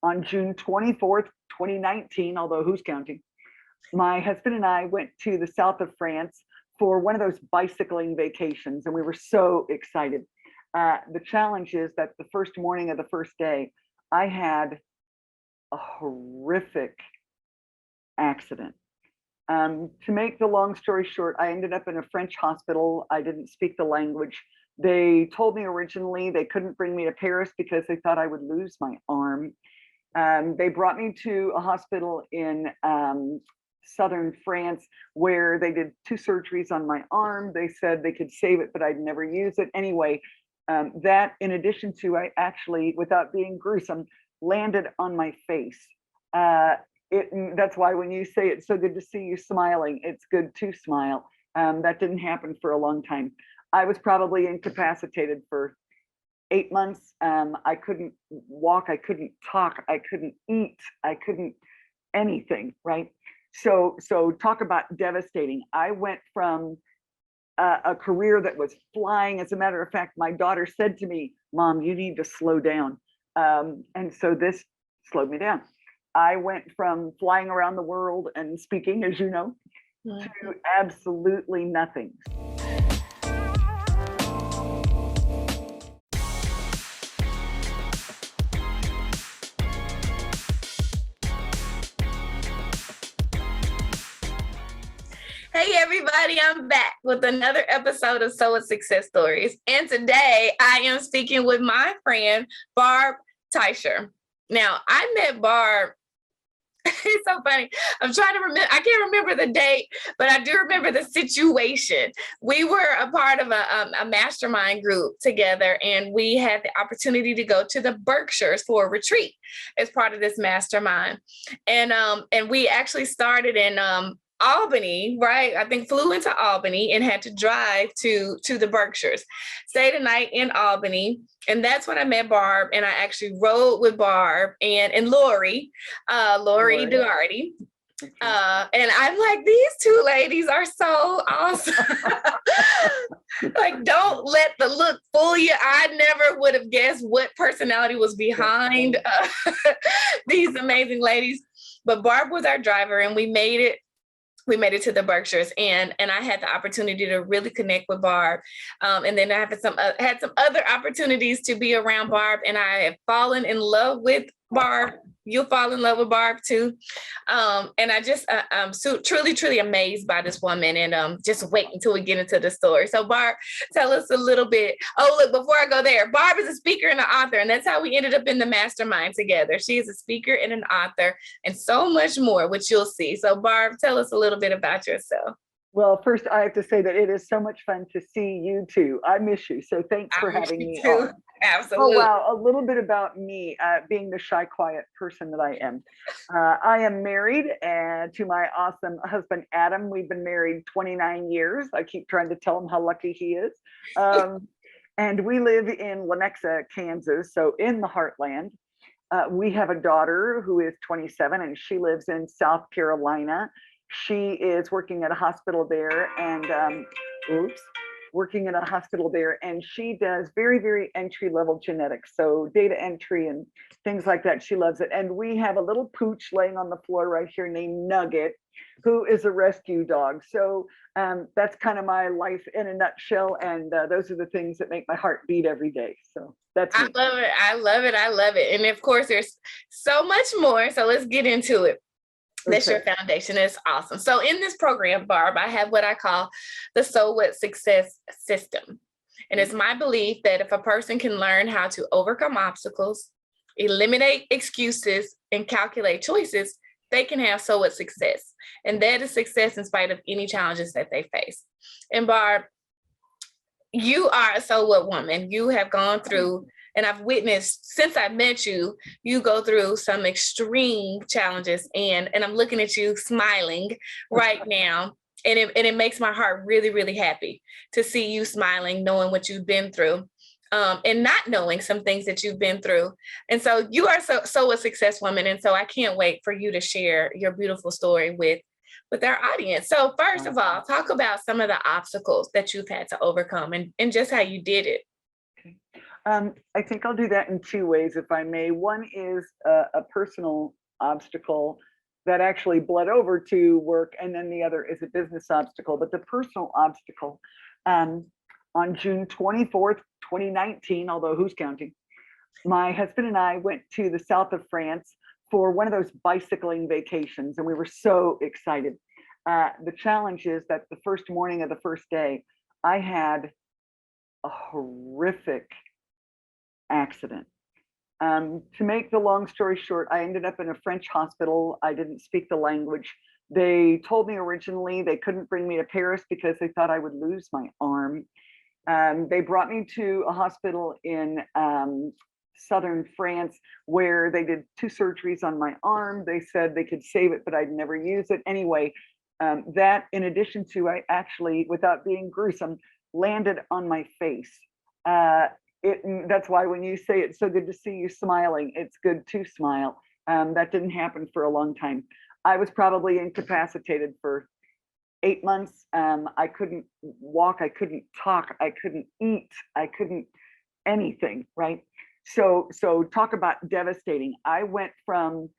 on June 24th, 2019, although who's counting, my husband and I went to the south of France for one of those bicycling vacations, and we were so excited. The challenge is that the first morning of the first day, I had a horrific accident. To make the long story short, I ended up in a French hospital. I didn't speak the language. They told me originally they couldn't bring me to Paris because they thought I would lose my arm. They brought me to a hospital in southern France where they did 2 surgeries on my arm. They said they could save it, but I'd never use it. Anyway, that in addition to, I actually, without being gruesome, landed on my face. That's why when you say it's so good to see you smiling, it's good to smile. That didn't happen for a long time. I was probably incapacitated for 8 months. I couldn't walk, I couldn't talk, I couldn't eat, I couldn't anything, right? So talk about devastating. I went from a career that was flying. As a matter of fact, my daughter said to me, "Mom, you need to slow down." And so this slowed me down. I went from flying around the world and speaking, as you know, to absolutely nothing. Hey everybody, I'm back with another episode of Soulwood Success Stories. And today I am speaking with my friend, Barbara Teicher. Now, I met Barb. It's so funny. I'm trying to remember. I can't remember the date, but I do remember the situation. We were a part of a mastermind group together, and we had the opportunity to go to the Berkshires for a retreat as part of this mastermind. And we actually started in Albany, right? I think flew into Albany and had to drive to the Berkshires, stayed a night in Albany. And that's when I met Barb, and I actually rode with Barb and Lori Duarte. And I'm like, these two ladies are so awesome. Like, don't let the look fool you. I never would have guessed what personality was behind these amazing ladies. But Barb was our driver, and we made it to the Berkshires, and I had the opportunity to really connect with Barb. And then I had some other opportunities to be around Barb, and I have fallen in love with Barb. You'll fall in love with Barb too. And I'm so truly amazed by this woman, and just wait until we get into the story. So Barb, tell us a little bit. Oh, look, before I go there, Barb is a speaker and an author, and that's how we ended up in the mastermind together. She is a speaker and an author and so much more, which you'll see. So Barb, tell us a little bit about yourself. Well, first I have to say that it is so much fun to see you too. I miss you. So thanks for having me on. Absolutely. Oh, wow. A little bit about me, being the shy, quiet person that I am. I am married to my awesome husband, Adam. We've been married 29 years. I keep trying to tell him how lucky he is. And we live in Lenexa, Kansas, so in the heartland. We have a daughter who is 27, and she lives in South Carolina. She is working at a hospital there, and and she does very, very entry-level genetics, so data entry and things like that. She loves it. And we have a little pooch laying on the floor right here named Nugget, who is a rescue dog. So that's kind of my life in a nutshell, and those are the things that make my heart beat every day. So that's me. I love it. And of course, there's so much more, so let's get into it. That's your foundation. It's awesome. So in this program, Barb, I have what I call the Soulwood Success System. And it's my belief that if a person can learn how to overcome obstacles, eliminate excuses, and calculate choices, they can have Soulwood success. And that is success in spite of any challenges that they face. And Barb, you are a Soulwood woman. You have gone through, and I've witnessed since I met you, you go through some extreme challenges, and I'm looking at you smiling right now. And it makes my heart really, really happy to see you smiling, knowing what you've been through, and not knowing some things that you've been through. And so you are so a success woman. And so I can't wait for you to share your beautiful story with our audience. So first of all, talk about some of the obstacles that you've had to overcome and just how you did it. I think I'll do that in two ways, if I may. One is a personal obstacle that actually bled over to work, and then the other is a business obstacle. But the personal obstacle, um, on June 24th, 2019, although who's counting, my husband and I went to the south of France for one of those bicycling vacations, and we were so excited. The challenge is that the first morning of the first day, I had a horrific accident. To make the long story short, I ended up in a French hospital. I didn't speak the language. They told me originally they couldn't bring me to Paris because they thought I would lose my arm. They brought me to a hospital in southern France where they did 2 surgeries on my arm. They said they could save it, but I'd never use it. Anyway, that in addition to, I actually, without being gruesome, landed on my face. That's why when you say it's so good to see you smiling, it's good to smile. That didn't happen for a long time. I was probably incapacitated for 8 months. I couldn't walk, I couldn't talk, I couldn't eat, I couldn't anything, right? So talk about devastating. I went from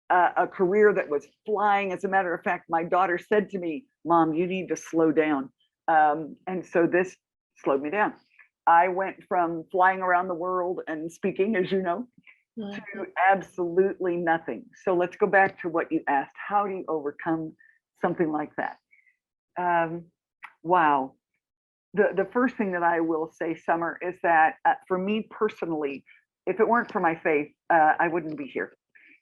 a career that was flying. As a matter of fact, my daughter said to me, "Mom, you need to slow down." And so this slowed me down. I went from flying around the world and speaking, as you know, to absolutely nothing. So let's go back to what you asked. How do you overcome something like that? Wow. The first thing that I will say, Summer, is that for me personally, if it weren't for my faith, I wouldn't be here,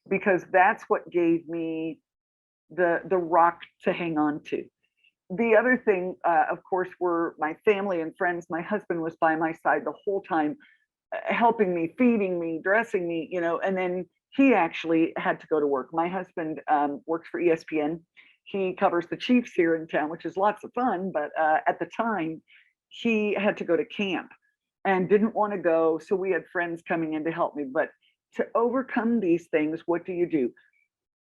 because that's what gave me the rock to hang on to. The other thing, of course, were my family and friends. My husband was by my side the whole time, helping me, feeding me, dressing me, and then he actually had to go to work. My husband works for ESPN. He covers the Chiefs here in town, which is lots of fun. But at the time, he had to go to camp and didn't want to go. So we had friends coming in to help me. But to overcome these things, what do you do?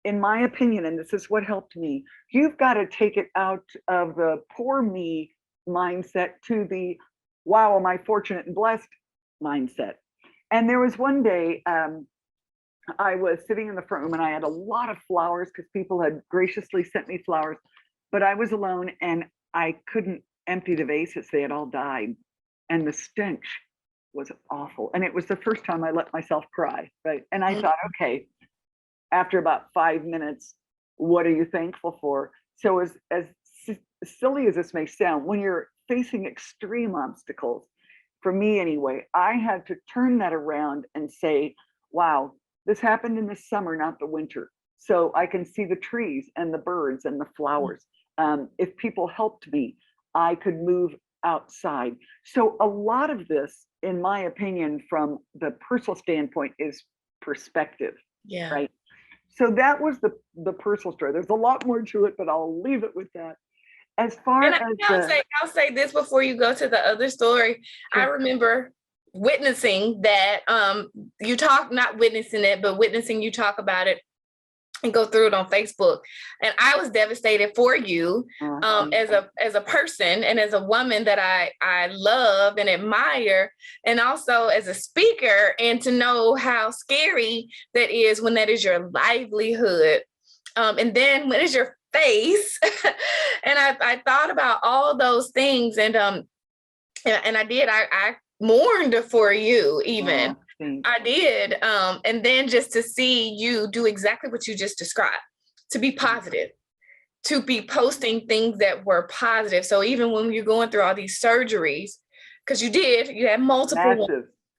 In my opinion, and this is what helped me, you've got to take it out of the poor me mindset to the wow, am I fortunate and blessed mindset. And there was one day I was sitting in the front room and I had a lot of flowers because people had graciously sent me flowers, but I was alone and I couldn't empty the vases. They had all died. And the stench was awful. And it was the first time I let myself cry, right? And I thought, okay, after about 5 minutes, what are you thankful for? So as silly as this may sound, when you're facing extreme obstacles, for me anyway, I had to turn that around and say, wow, this happened in the summer, not the winter. So I can see the trees and the birds and the flowers. If people helped me, I could move outside. So a lot of this, in my opinion, from the personal standpoint, is perspective, right? So that was the personal story. There's a lot more to it, but I'll leave it with that. As far And as I'll say this before you go to the other story. Sure. I remember witnessing that you talk, not witnessing it, but witnessing you talk about it and go through it on Facebook. And I was devastated for you as a person and as a woman that I love and admire, and also as a speaker, and to know how scary that is when that is your livelihood. And then when it's your face. And I thought about all those things, and I did. I mourned for you even. I did. And then just to see you do exactly what you just described, to be positive, to be posting things that were positive. So even when you're going through all these surgeries, because you had multiple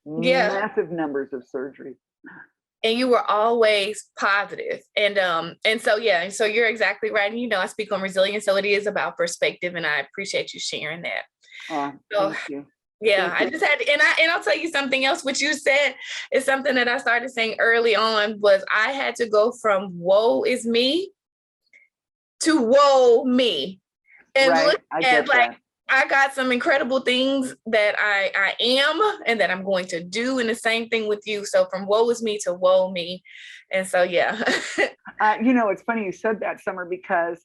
massive numbers of surgery. And you were always positive. And so you're exactly right. And I speak on resilience. So it is about perspective. And I appreciate you sharing that. Thank you. Yeah, I just had to, and I'll tell you something else. What you said is something that I started saying early on, was I had to go from woe is me to woe me. And look at I got some incredible things that I am and that I'm going to do, and the same thing with you. So from woe is me to woe me. And so, yeah. It's funny you said that, Summer, because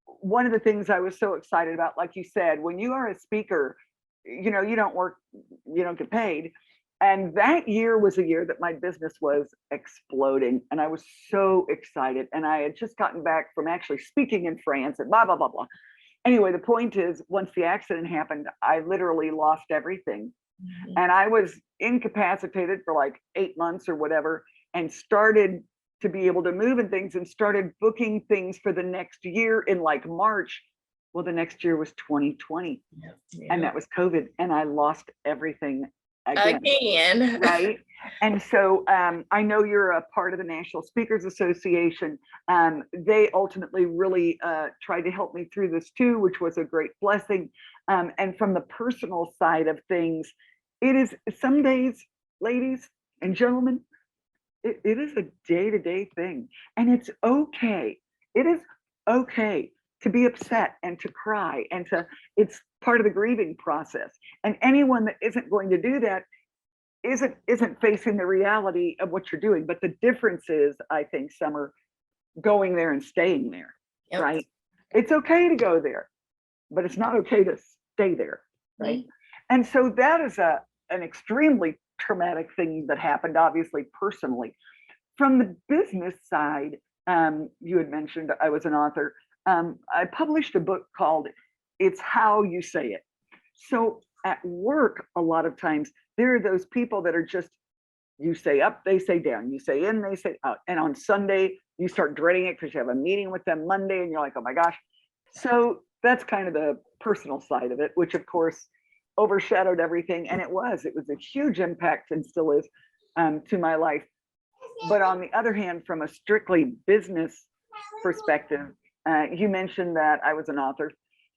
one of the things I was so excited about, like you said, when you are a speaker, you don't work, you don't get paid. And that year was a year that my business was exploding. And I was so excited. And I had just gotten back from actually speaking in France and blah, blah, blah, blah. Anyway, the point is, once the accident happened, I literally lost everything. Mm-hmm. And I was incapacitated for like 8 months or whatever, and started to be able to move and things, and started booking things for the next year in like March. Well, the next year was 2020. Yeah. And that was COVID. And I lost everything again. Right. And so I know you're a part of the National Speakers Association. They ultimately really tried to help me through this too, which was a great blessing. And from the personal side of things, it is some days, ladies and gentlemen, it is a day-to-day thing. And it's okay. It is okay to be upset and to cry, and it's part of the grieving process. And anyone that isn't going to do that isn't facing the reality of what you're doing. But the difference is, I think, Summer, going there and staying there. Yep. Right? It's okay to go there, but it's not okay to stay there, right? Mm-hmm. And so that is an extremely traumatic thing that happened, obviously, personally. From the business side, you had mentioned I was an author. I published a book called It's How You Say It. So at work, a lot of times, there are those people that are just, you say up, they say down, you say in, they say out. And on Sunday, you start dreading it because you have a meeting with them Monday and you're like, oh my gosh. So that's kind of the personal side of it, which of course overshadowed everything. And it was a huge impact, and still is, to my life. But on the other hand, from a strictly business perspective, you mentioned that I was an author.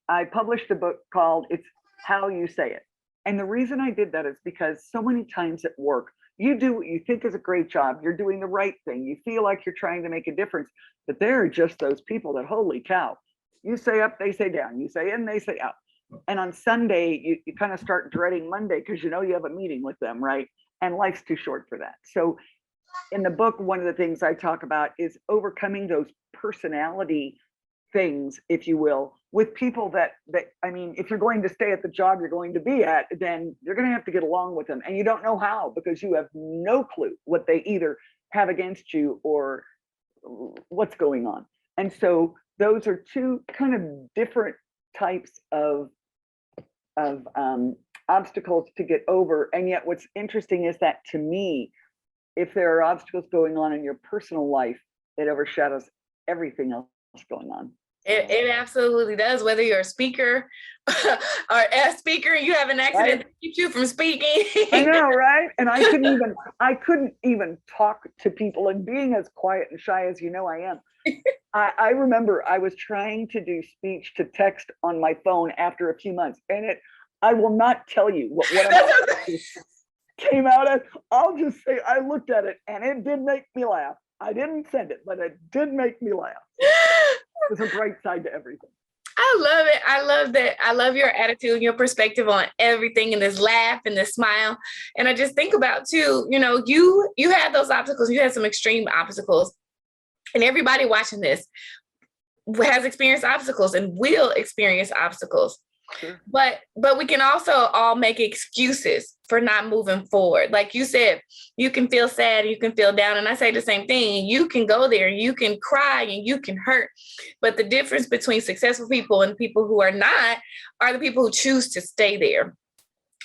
I published a book called It's How You Say It. And the reason I did that is because so many times at work, you do what you think is a great job. You're doing the right thing. You feel like you're trying to make a difference. But there are just those people that, holy cow, you say up, they say down. You say in, they say out. And on Sunday, you kind of start dreading Monday because you know you have a meeting with them, right? And life's too short for that. So in the book, one of the things I talk about is overcoming those personality things, if you will, with people that I mean, if you're going to stay at the job you're going to be at, then you're going to have to get along with them. And you don't know how, because you have no clue what they either have against you or what's going on. And so those are two kind of different types of obstacles to get over. And yet what's interesting is that, to me, if there are obstacles going on in your personal life, it overshadows everything else going on. It absolutely does, whether you're a speaker or a speaker and you have an accident right. that keeps you from speaking. I know, right? And I couldn't even talk to people, and being as quiet and shy as you know I am. I remember I was trying to do speech to text on my phone after a few months, and I will not tell you what came out as. I'll just say I looked at it and it did make me laugh. I didn't send it, but it did make me laugh. There's a bright side to everything. I love it. I love that. I love your attitude and your perspective on everything, and this laugh and this smile. And I just think about too, you had those obstacles, you had some extreme obstacles, and everybody watching this has experienced obstacles and will experience obstacles. Sure. But we can also all make excuses for not moving forward. Like you said, you can feel sad, you can feel down. And I say the same thing. You can go there, you can cry, and you can hurt. But the difference between successful people and people who are not are the people who choose to stay there,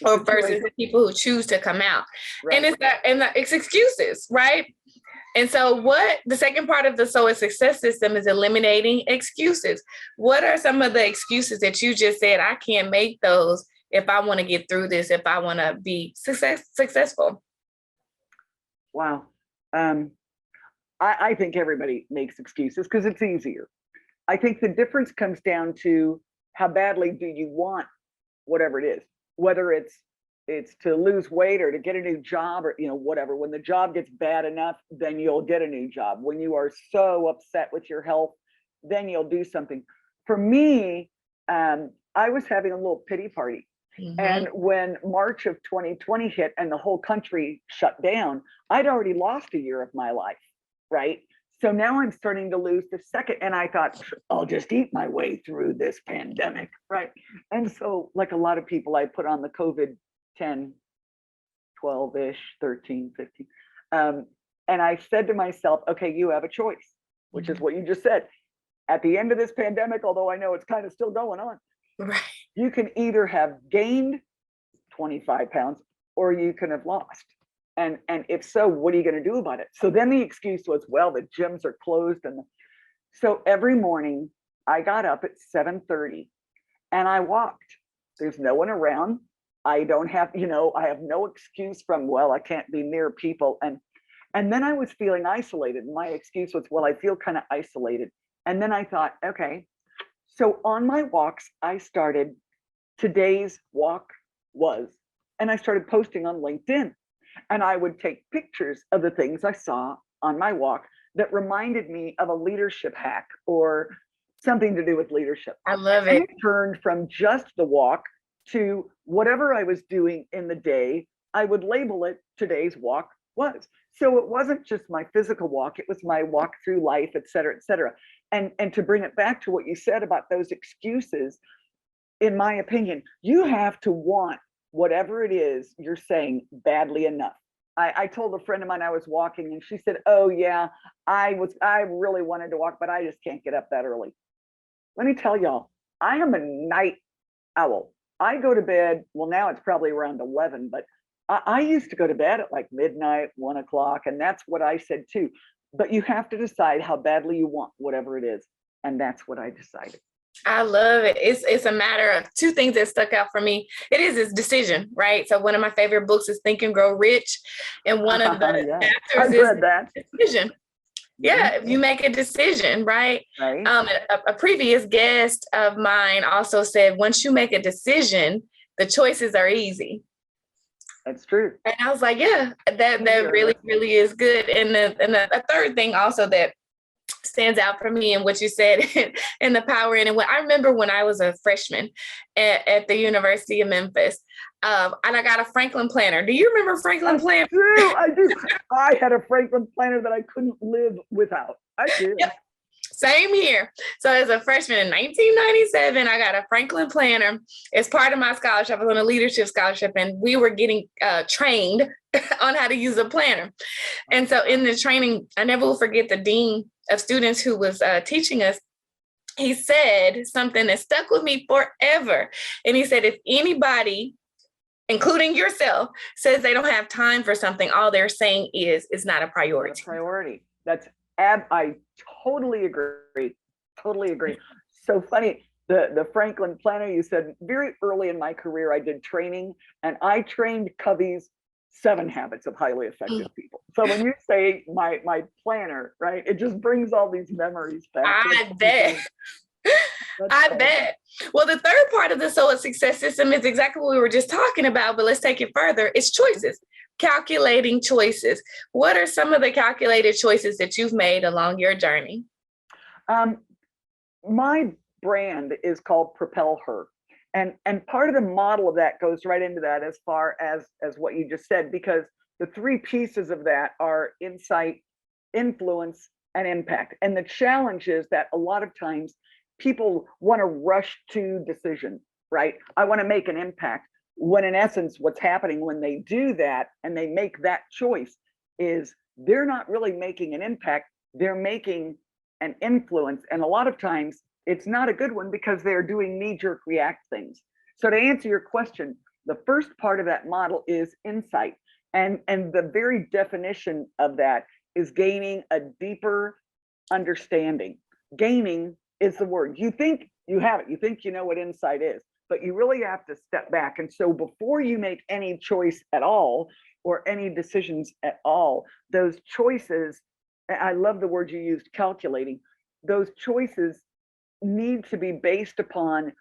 or versus the people who choose to come out. Right. And it's excuses, right? And so what the second part of the SOA success system is eliminating excuses. What are some of the excuses that you just said, I can't make those if I want to get through this, if I want to be successful? Wow. I think everybody makes excuses because it's easier. I think the difference comes down to how badly do you want whatever it is, whether it's to lose weight or to get a new job or, whatever. When the job gets bad enough, then you'll get a new job. When you are so upset with your health, then you'll do something. For me, I was having a little pity party. Mm-hmm. And when March of 2020 hit and the whole country shut down, I'd already lost a year of my life, right? So now I'm starting to lose the second. And I thought, I'll just eat my way through this pandemic, right? And so, like a lot of people, I put on the COVID 10, 12-ish, 13, 15. And I said to myself, okay, you have a choice, which is what you just said. At the end of this pandemic, although I know it's kind of still going on, Right. you can either have gained 25 pounds or you can have lost. And if so, what are you going to do about it? So then the excuse was, well, the gyms are closed. And so every morning I got up at 7:30 and I walked. There's no one around. I don't have, I have no excuse from, well, I can't be near people. And then I was feeling isolated. My excuse was, well, I feel kind of isolated. And then I thought, okay, so on my walks, I started, today's walk was, and I started posting on LinkedIn. And I would take pictures of the things I saw on my walk that reminded me of a leadership hack or something to do with leadership. I love And it. it turned from just the walk to whatever I was doing in the day, I would label it today's walk was. So it wasn't just my physical walk, it was my walk through life, et cetera, et cetera. And to bring it back to what you said about those excuses, in my opinion, you have to want whatever it is you're saying badly enough. I told a friend of mine I was walking and she said, oh yeah, I really wanted to walk, but I just can't get up that early. Let me tell y'all, I am a night owl. I go to bed, well, now it's probably around 11, but I used to go to bed at like midnight, 1 o'clock, and that's what I said too. But you have to decide how badly you want whatever it is. And that's what I decided. I love it. It's a matter of two things that stuck out for me. It is decision, right? So one of my favorite books is Think and Grow Rich. And one of the Yeah, chapters I've is read that. decision. Yeah, if you make a decision, right? Right. A previous guest of mine also said, once you make a decision, the choices are easy. That's true. And I was like, yeah, that really, really is good. And the third thing also that stands out for me and what you said in the power in it. I remember when I was a freshman at the University of Memphis, and I got a Franklin planner. Do you remember Franklin planner? I do. I had a Franklin planner that I couldn't live without. I did. Yep. Same here. So as a freshman in 1997, I got a Franklin planner as part of my scholarship. I was on a leadership scholarship and we were getting trained on how to use a planner. And so in the training, I never will forget the dean of students who was teaching us. He said something that stuck with me forever. And he said, if anybody, including yourself, says they don't have time for something, all they're saying is it's not a priority. That's I totally agree. Totally agree. So funny. The Franklin planner, you said, very early in my career, I did training and I trained Covey's 7 Habits of Highly Effective People. So when you say my planner, right, it just brings all these memories back. I bet. I bet. Well, the third part of the Soulwood success system is exactly what we were just talking about, but let's take it further. It's choices. Calculating choices. What are some of the calculated choices that you've made along your journey? My brand is called Propel Her. And part of the model of that goes right into that as far as what you just said, because the 3 pieces of that are insight, influence, and impact. And the challenge is that a lot of times people want to rush to decision, right? I want to make an impact. When in essence, what's happening when they do that and they make that choice is they're not really making an impact, they're making an influence. And a lot of times it's not a good one because they're doing knee-jerk react things. So to answer your question, the first part of that model is insight. And the very definition of that is gaining a deeper understanding. Gaining is the word. You think you have it, you think you know what insight is, but you really have to step back. And so before you make any choice at all, or any decisions at all, those choices, I love the word you used, calculating, those choices need to be based upon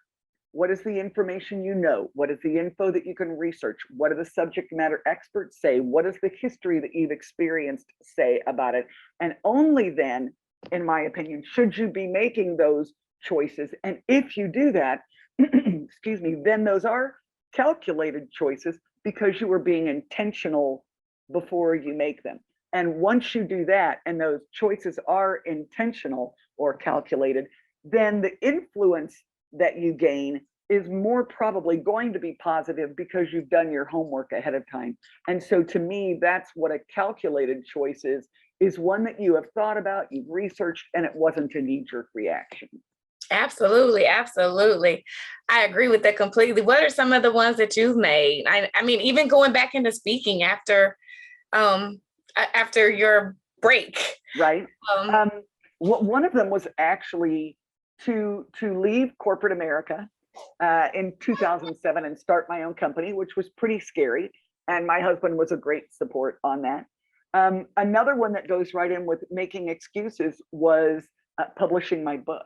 what is the information you know, what is the info that you can research, what do the subject matter experts say, what is the history that you've experienced say about it, and only then, in my opinion, should you be making those choices. And if you do that, excuse me, then those are calculated choices because you were being intentional before you make them. And once you do that, and those choices are intentional or calculated, then the influence that you gain is more probably going to be positive because you've done your homework ahead of time. And so to me, that's what a calculated choice is one that you have thought about, you've researched, and it wasn't a knee-jerk reaction. Absolutely. Absolutely. I agree with that completely. What are some of the ones that you've made? I mean, even going back into speaking after your break. Right. One of them was actually to leave corporate America in 2007 and start my own company, which was pretty scary. And my husband was a great support on that. Another one that goes right in with making excuses was publishing my book.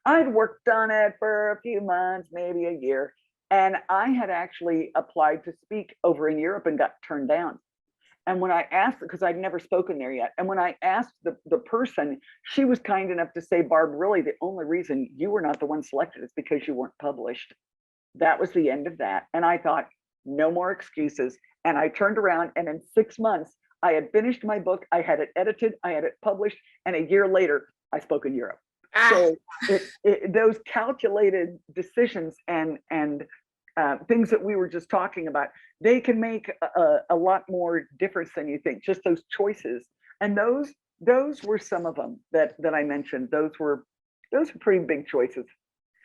I'd worked on it for a few months, maybe a year, and I had actually applied to speak over in Europe and got turned down. And when I asked, because I'd never spoken there yet, and when I asked the person, she was kind enough to say, Barb, really the only reason you were not the one selected is because you weren't published. That was the end of that. And I thought, no more excuses. And I turned around, and in 6 months, I had finished my book, I had it edited, I had it published, and a year later, I spoke in Europe. So those calculated decisions and things that we were just talking about, they can make a lot more difference than you think, just those choices. And those were some of them that I mentioned. Those were pretty big choices,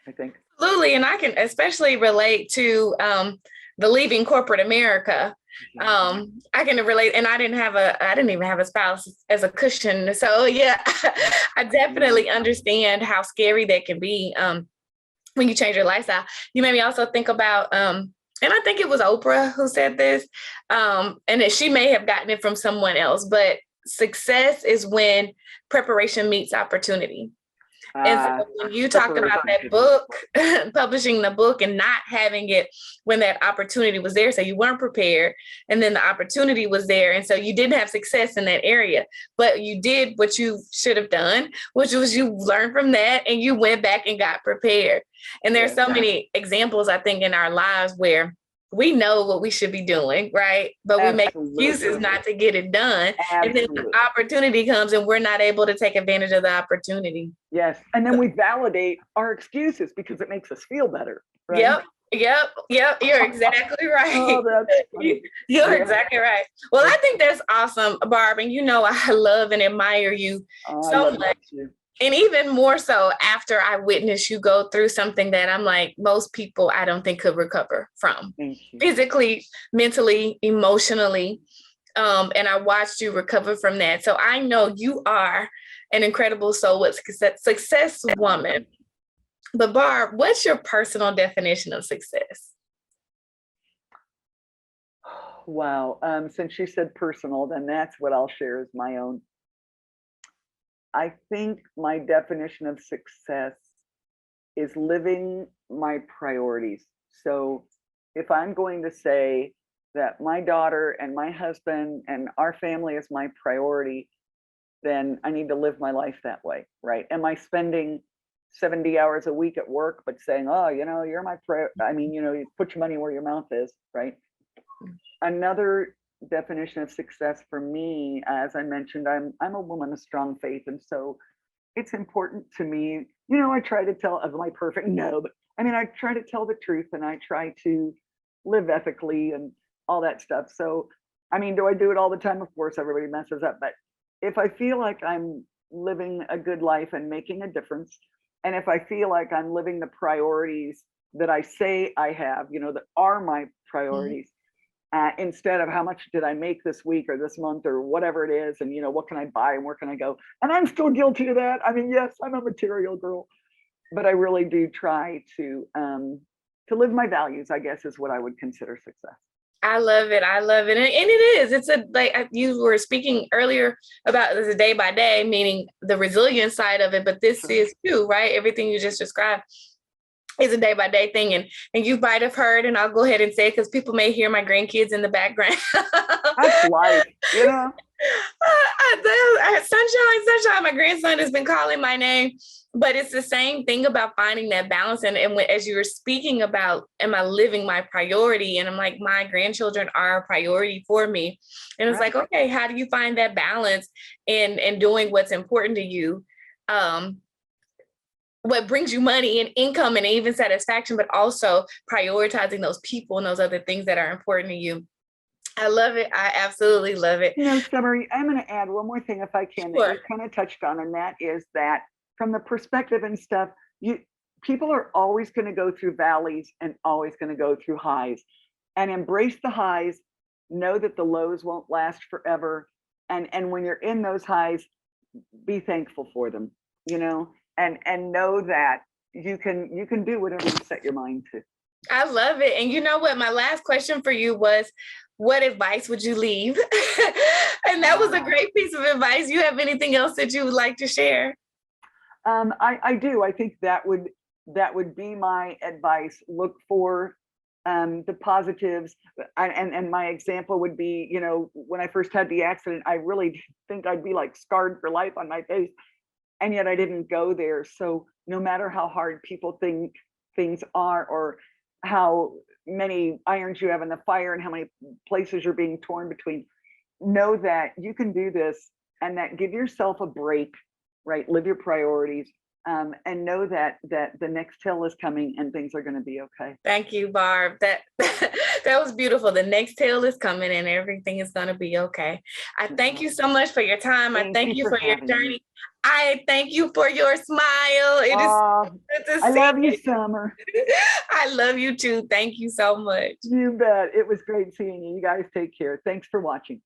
I think. Absolutely. And I can especially relate to the leaving corporate America. I can relate, and I didn't even have a spouse as a cushion. So yeah, I definitely understand how scary that can be when you change your lifestyle. You made me also think about, and I think it was Oprah who said this, and that she may have gotten it from someone else, but success is when preparation meets opportunity. And so when you talked about that book, publishing the book and not having it when that opportunity was there, so you weren't prepared, and then the opportunity was there, and so you didn't have success in that area, but you did what you should have done, which was you learned from that and you went back and got prepared. And there's so many examples, I think, in our lives where we know what we should be doing, right? But we make excuses not to get it done. And then the opportunity comes and we're not able to take advantage of the opportunity. Yes. And then we validate our excuses because it makes us feel better. Right? Yep. You're exactly right. Oh, that's funny. You're exactly right. Well, I think that's awesome, Barb. And you know, I love and admire you so much. And even more so after I witnessed you go through something that I'm like, most people I don't think could recover from physically, mentally, emotionally. And I watched you recover from that. So I know you are an incredible Soulwood success woman. But Barb, what's your personal definition of success? Wow. Since you said personal, then that's what I'll share as my own. I think my definition of success is living my priorities. So if I'm going to say that my daughter and my husband and our family is my priority, then I need to live my life that way, right? Am I spending 70 hours a week at work, but saying, oh, you know, you're my you put your money where your mouth is, right? Another definition of success for me, as I mentioned, I'm a woman of strong faith, and so it's important to me. You know, I try to tell. Am I perfect? No, but I mean, I try to tell the truth, and I try to live ethically and all that stuff. So, I mean, do I do it all the time? Of course, everybody messes up, but if I feel like I'm living a good life and making a difference, and if I feel like I'm living the priorities that I say I have, you know, that are my priorities. Instead of how much did I make this week or this month or whatever it is, and you know, what can I buy and where can I go? And I'm still guilty of that. I mean, yes, I'm a material girl, but I really do try to live my values, I guess, is what I would consider success. I love it. And it is. It's like you were speaking earlier about the day by day, meaning the resilient side of it, but this is too, right? Everything you just described is a day by day thing. And you might have heard, and I'll go ahead and say it because people may hear my grandkids in the background. That's life, you know. Sunshine, my grandson has been calling my name, but it's the same thing about finding that balance. And as you were speaking about, am I living my priority? And I'm like, my grandchildren are a priority for me. And it's like, okay, how do you find that balance in doing what's important to you? what brings you money and income and even satisfaction, but also prioritizing those people and those other things that are important to you. I love it. I absolutely love it. Summer, I'm going to add one more thing if I can, Sure. that you kind of touched on, and that is that from the perspective and stuff, people are always going to go through valleys and always going to go through highs, and embrace the highs. Know that the lows won't last forever. And when you're in those highs, be thankful for them, and know that you can do whatever you set your mind to. I love it. And you know what? My last question for you was, what advice would you leave? And that was a great piece of advice. You have anything else that you would like to share? I do. I think that would be my advice. Look for the positives. And my example would be, when I first had the accident, I really did think I'd be like scarred for life on my face. And yet I didn't go there. So no matter how hard people think things are, or how many irons you have in the fire and how many places you're being torn between, know that you can do this, and that give yourself a break, right? Live your priorities, and know that the next hill is coming and things are going to be okay. Thank you, Barb. That was beautiful. The next hill is coming and everything is going to be okay. I thank you so much for your time. I thank you for your journey. I thank you for your smile. It is good to see. I love you, Summer. I love you too. Thank you so much. You bet. It was great seeing you. You guys take care. Thanks for watching.